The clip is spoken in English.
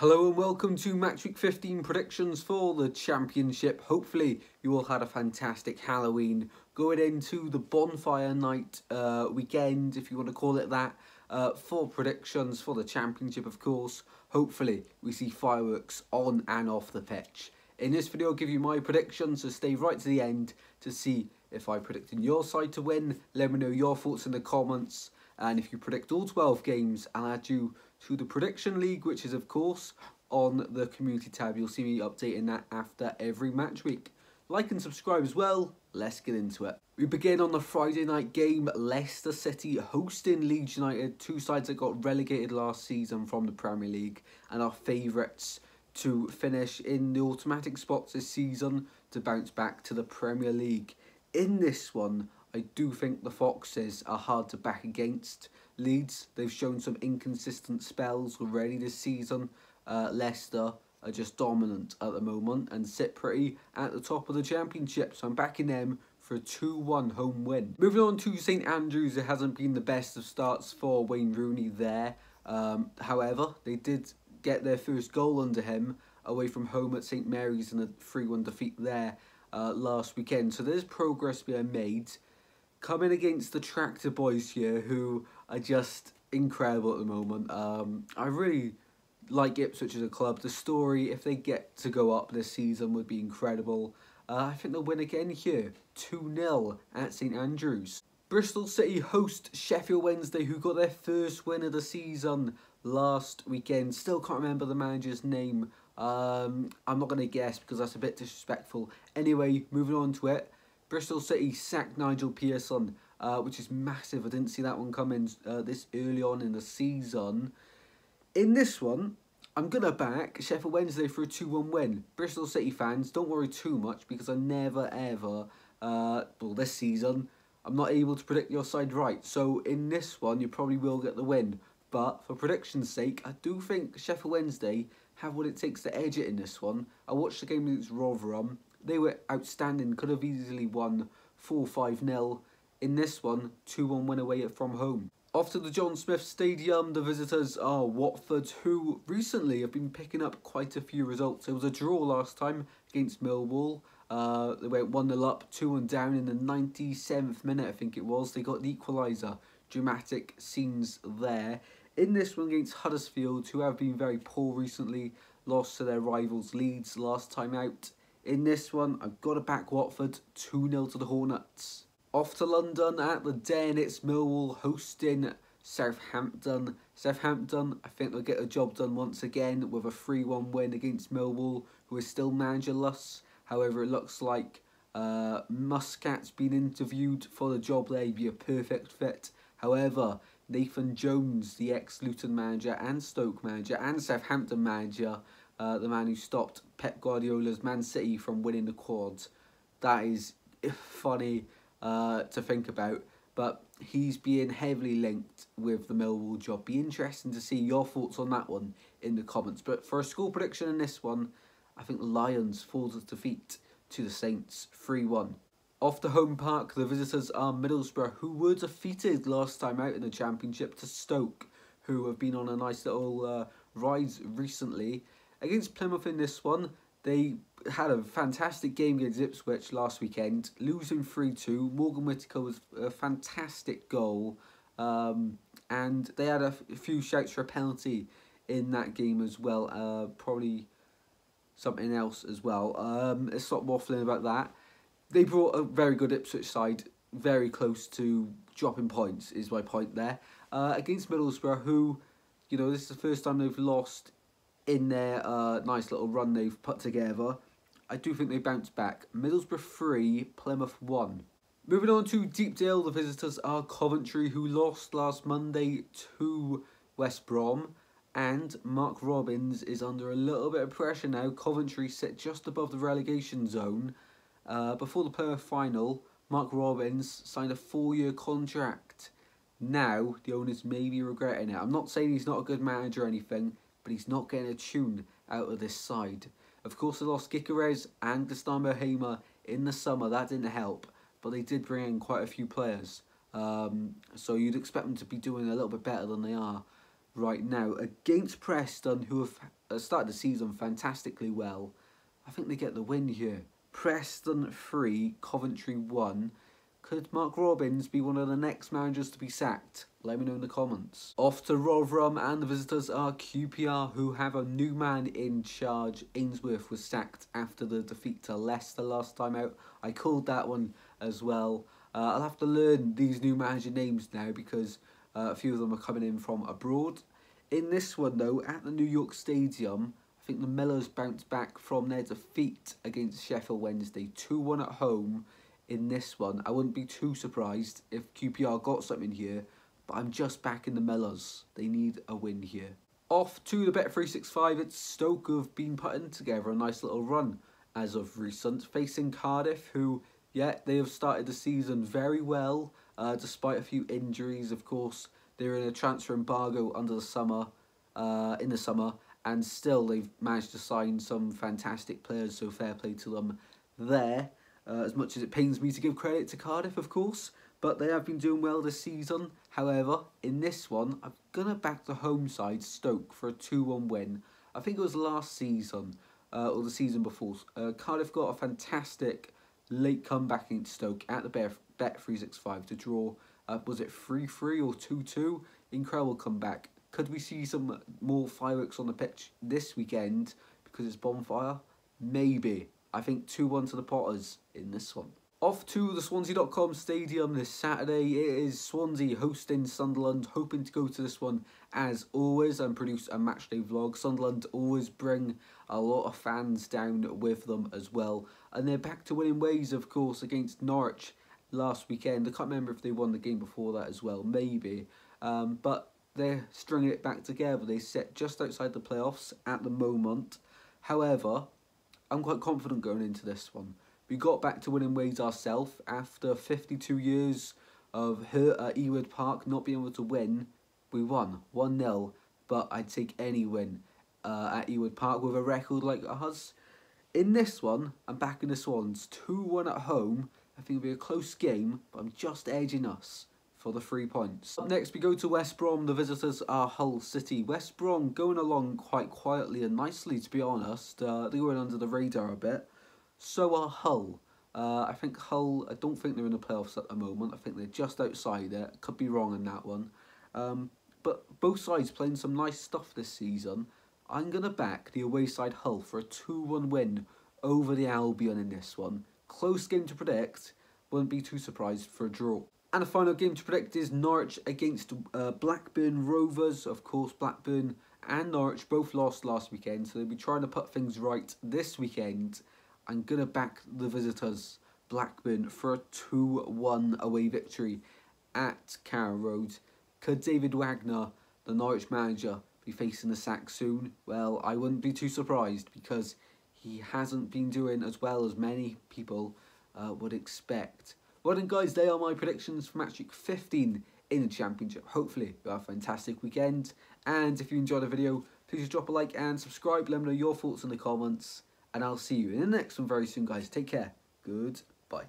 Hello and welcome to Match Week 15 predictions for the Championship. Hopefully you all had a fantastic Halloween going into the bonfire night weekend, if you want to call it that, for predictions for the Championship, of course. Hopefully we see fireworks on and off the pitch. In this video I'll give you my predictions, so stay right to the end to see if I predicted your side to win. Let me know your thoughts in the comments, and if you predict all 12 games I'll add you to the prediction league, which is of course on the community tab. You'll see me updating that after every match week. Like and subscribe as well. Let's get into it. We begin on the Friday night game, Leicester City hosting Leeds United, two sides that got relegated last season from the Premier League and are favourites to finish in the automatic spots this season to bounce back to the Premier League. In this one, I do think the Foxes are hard to back against. Leeds, they've shown some inconsistent spells already this season. Leicester are just dominant at the moment and sit pretty at the top of the Championship, so I'm backing them for a 2-1 home win. Moving on to St Andrews, it hasn't been the best of starts for Wayne Rooney there. However, they did get their first goal under him away from home at St Mary's in a 3-1 defeat there last weekend, so there's progress being made. Coming against the Tractor Boys here, who are just incredible at the moment. I really like Ipswich as a club. The story, if they get to go up this season, would be incredible. I think they'll win again here, 2-0 at St Andrews. Bristol City host Sheffield Wednesday, who got their first win of the season last weekend. Still can't remember the manager's name. I'm not going to guess because that's a bit disrespectful. Anyway, moving on to it. Bristol City sacked Nigel Pearson, which is massive. I didn't see that one coming this early on in the season. In this one, I'm going to back Sheffield Wednesday for a 2-1 win. Bristol City fans, don't worry too much because I never ever, well this season, I'm not able to predict your side right. So in this one, you probably will get the win. But for prediction's sake, I do think Sheffield Wednesday have what it takes to edge it in this one. I watched the game against Rotherham. They were outstanding, could have easily won 4-5-0. In this one, 2-1 win away from home. Off to the John Smith Stadium, the visitors are Watford, who recently have been picking up quite a few results. It was a draw last time against Millwall. They went 1-0 up, 2-1 down in the 97th minute, I think it was. They got the equaliser. Dramatic scenes there. In this one against Huddersfield, who have been very poor recently, lost to their rivals Leeds last time out. In this one, I've got to back Watford, 2-0 to the Hornets. Off to London at the Den, it's Millwall hosting Southampton. Southampton, I think they'll get the job done once again with a 3-1 win against Millwall, who is still managerless. However, it looks like Muscat's been interviewed for the job there. He'd be a perfect fit. However, Nathan Jones, the ex-Luton manager and Stoke manager and Southampton manager, the man who stopped Pep Guardiola's Man City from winning the quad. That is funny to think about, but he's being heavily linked with the Millwall job. Be interesting to see your thoughts on that one in the comments. But for a score prediction in this one, I think the Lions fall to defeat to the Saints 3-1. Off the home park, the visitors are Middlesbrough, who were defeated last time out in the Championship to Stoke, who have been on a nice little rise recently. Against Plymouth in this one, they had a fantastic game against Ipswich last weekend, losing 3-2. Morgan Whittaker was a fantastic goal, and they had a few shouts for a penalty in that game as well, probably something else as well. Let's stop waffling about that. They brought a very good Ipswich side, very close to dropping points, is my point there. Against Middlesbrough, who, you know, this is the first time they've lost in their nice little run they've put together. I do think they bounce back. Middlesbrough 3, Plymouth 1. Moving on to Deepdale, the visitors are Coventry, who lost last Monday to West Brom. And Mark Robins is under a little bit of pressure now. Coventry sit just above the relegation zone. Before the Plymouth final, Mark Robins signed a 4-year contract. Now, the owners may be regretting it. I'm not saying he's not a good manager or anything, but he's not getting a tune out of this side. Of course, they lost Gyökeres and Gustavo Hamer in the summer. That didn't help, but they did bring in quite a few players. So you'd expect them to be doing a little bit better than they are right now. Against Preston, who have started the season fantastically well. I think they get the win here. Preston 3, Coventry 1. Could Mark Robins be one of the next managers to be sacked? Let me know in the comments. Off to Rotherham, and the visitors are QPR, who have a new man in charge. Ainsworth was sacked after the defeat to Leicester last time out. I called that one as well. I'll have to learn these new manager names now because a few of them are coming in from abroad. In this one though, at the New York Stadium, I think the Millers bounced back from their defeat against Sheffield Wednesday. 2-1 at home. In this one, I wouldn't be too surprised if QPR got something here, but I'm just backing the Mellors. They need a win here. Off to the Bet365, it's Stoke who've been putting together a nice little run as of recent, facing Cardiff, who, yeah, they have started the season very well, despite a few injuries. Of course, they're in a transfer embargo under the summer, in the summer, and still they've managed to sign some fantastic players, so fair play to them there. As much as it pains me to give credit to Cardiff, of course, but they have been doing well this season. However, in this one, I'm going to back the home side, Stoke, for a 2-1 win. I think it was last season, or the season before. Cardiff got a fantastic late comeback against Stoke at the Bet365 to draw, was it 3-3 or 2-2? Incredible comeback. Could we see some more fireworks on the pitch this weekend because it's bonfire? Maybe. I think 2-1 to the Potters in this one. Off to the Swansea.com stadium this Saturday. It is Swansea hosting Sunderland. Hoping to go to this one as always and produce a matchday vlog. Sunderland always bring a lot of fans down with them as well. And they're back to winning ways, of course, against Norwich last weekend. I can't remember if they won the game before that as well. Maybe. But they're stringing it back together. They sit just outside the playoffs at the moment. However, I'm quite confident going into this one. We got back to winning ways ourselves after 52 years of hurt at Ewood Park, not being able to win. We won 1-0, but I'd take any win at Ewood Park with a record like ours. In this one, I'm backing the Swans 2-1 at home. I think it'll be a close game, but I'm just edging us for the 3 points. Up next, we go to West Brom. The visitors are Hull City. West Brom going along quite quietly and nicely, to be honest. They went under the radar a bit. So are Hull. I think Hull, I don't think they're in the playoffs at the moment. I think they're just outside it. Could be wrong on that one. But both sides playing some nice stuff this season. I'm going to back the away side Hull for a 2-1 win over the Albion in this one. Close game to predict. Wouldn't be too surprised for a draw. And the final game to predict is Norwich against Blackburn Rovers. Of course, Blackburn and Norwich both lost last weekend, so they'll be trying to put things right this weekend. I'm going to back the visitors, Blackburn, for a 2-1 away victory at Carrow Road. Could David Wagner, the Norwich manager, be facing the sack soon? Well, I wouldn't be too surprised because he hasn't been doing as well as many people would expect. Well then guys, they are my predictions for match week 15 in the Championship. Hopefully you have a fantastic weekend, and if you enjoyed the video, please drop a like and subscribe. Let me know your thoughts in the comments, and I'll see you in the next one very soon guys. Take care. Goodbye.